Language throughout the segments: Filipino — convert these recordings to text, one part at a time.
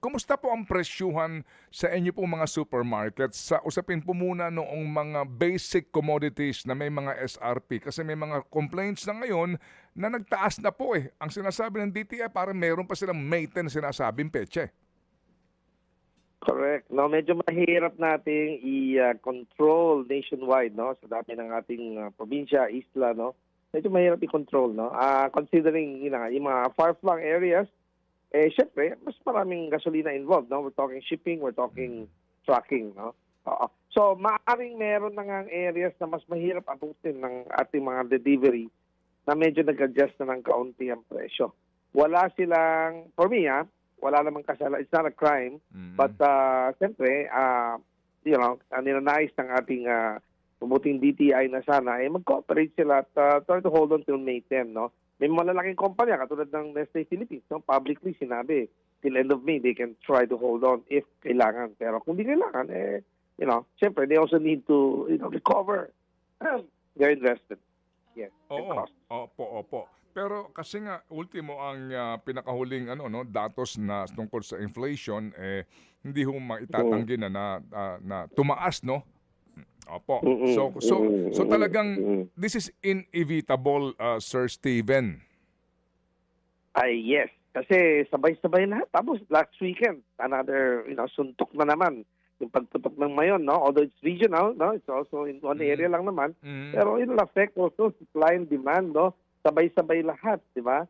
kumusta po ang presyuhan sa inyo pong mga supermarkets? Sa usapin po muna noong mga basic commodities na may mga SRP kasi may mga complaints na ngayon na nagtaas na po eh. Ang sinasabi ng DTI parang meron pa silang May 10 sinasabing petsa. Correct. No, medyo mahirap nating i-control nationwide, no, sa dami ng ating probinsya, isla, no. Medyo mahirap i-control, no. Considering yung mga far-flung areas, syempre, mas maraming gasolina involved, no. We're talking shipping, we're talking trucking, no. So, maaring meron na ngang areas na mas mahirap abutin ng ating mga delivery na medyo nag-adjust na ng kaunti ang presyo. Wala silang, for me, wala namang kasala. It's not a crime. But, siyempre, ninanais ng ating mabuting DTI na sana, mag-cooperate sila at try to hold on till May 10, no? May malalaking kumpanya, katulad ng Nestle Philippines, no? Publicly sinabi, till end of May, they can try to hold on if kailangan. Pero kung di kailangan, siyempre, they also need to, recover their investment. Yes. Opo. Pero kasi nga ultimo ang pinakahuling datos na tungkol sa inflation hindi ho maitatanggi na tumaas, no? Opo. So talagang this is inevitable, Sir Steven. Yes. Kasi sabay-sabay lahat. Tapos last weekend, another suntok na naman yung pagputok ng Mayon, no? Although it's regional, no? It's also in one area lang naman. Pero it'll affect also supply and demand, no? Sabay-sabay lahat, di ba?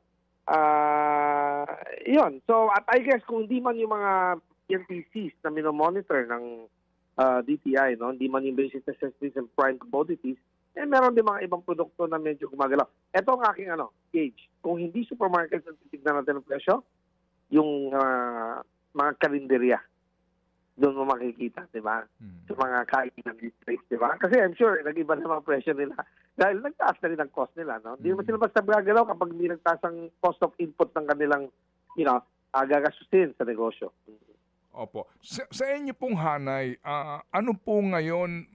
Yun. So, at I guess kung hindi man yung mga PNTCs na minomonitor ng DTI, no? Hindi man yung basic necessities and prime commodities, meron din mga ibang produkto na medyo gumagalaw. Ito ang aking gauge. Kung hindi supermarkets ang titignan natin ng presyo, yung mga karinderya, doon mo makikita, di ba? Sa mga kainan districts, di ba? Kasi I'm sure, nag-iba na mga presyo nila. Dahil nagtaas na rin ang cost nila, no? Hindi naman sila basta gagalaw kapag hindi nagtaas ang cost of input ng kanilang, gagastusin sa negosyo. Opo. Sa inyo pong hanay, ano po ngayon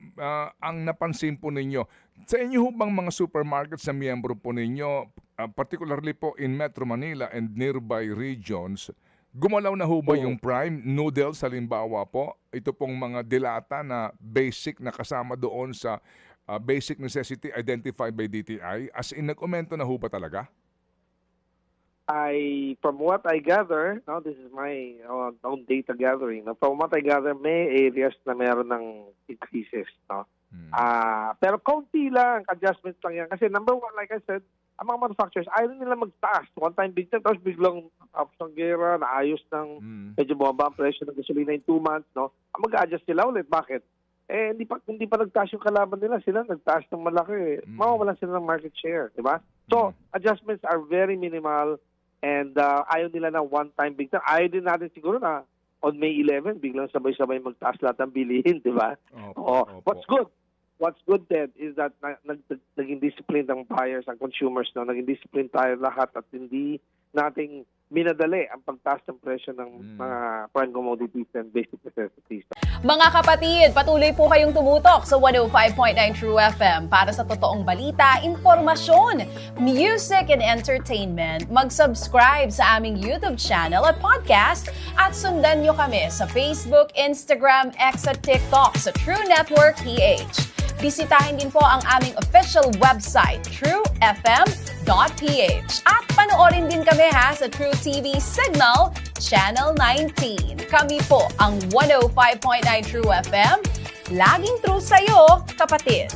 ang napansin po ninyo? Sa inyo bang mga supermarkets na miyembro po ninyo, particularly po in Metro Manila and nearby regions, gumalaw na ho ba yung prime noodles halimbawa po? Ito pong mga dilata na basic na kasama doon sa basic necessity identified by DTI? As in, nag-aumento na ho ba talaga? From what I gather, this is my own data gathering. From what I gather, may areas na meron ng increases. No? Pero kaunti lang, adjustments lang yan. Kasi number one, like I said, ang mga manufacturers, ayaw nila magtaas. One time big time, tapos biglang tapos ng gera, naayos ng medyo bumaba ang presyo ng gasolina in 2 months. No? Mag-adjust sila ulit. Bakit? Hindi pa nagtaas yung kalaban nila. Sila nagtaas ng malaki. Mawawalan sila ng market share. Diba? So, adjustments are very minimal. And ayaw nila na one-time big time. Ayaw din natin siguro na on May 11, biglang sabay-sabay magtaas lahat ng bilihin, di ba? What's good then is that naging discipline ng buyers, ang consumers, no? Naging discipline tayo lahat at hindi nating minadali ang pagtaas ng presyo ng mga prime commodities and basic necessities. Mga kapatid, patuloy po kayong tumutok sa 105.9 True FM para sa totoong balita, impormasyon, music and entertainment. Mag-subscribe sa aming YouTube channel at podcast at sundan nyo kami sa Facebook, Instagram, X at TikTok sa True Network PH. Bisitahin din po ang aming official website, truefm.ph. At panoorin din kami sa True TV Signal, Channel 19. Kami po ang 105.9 True FM. Laging true sa'yo, kapatid.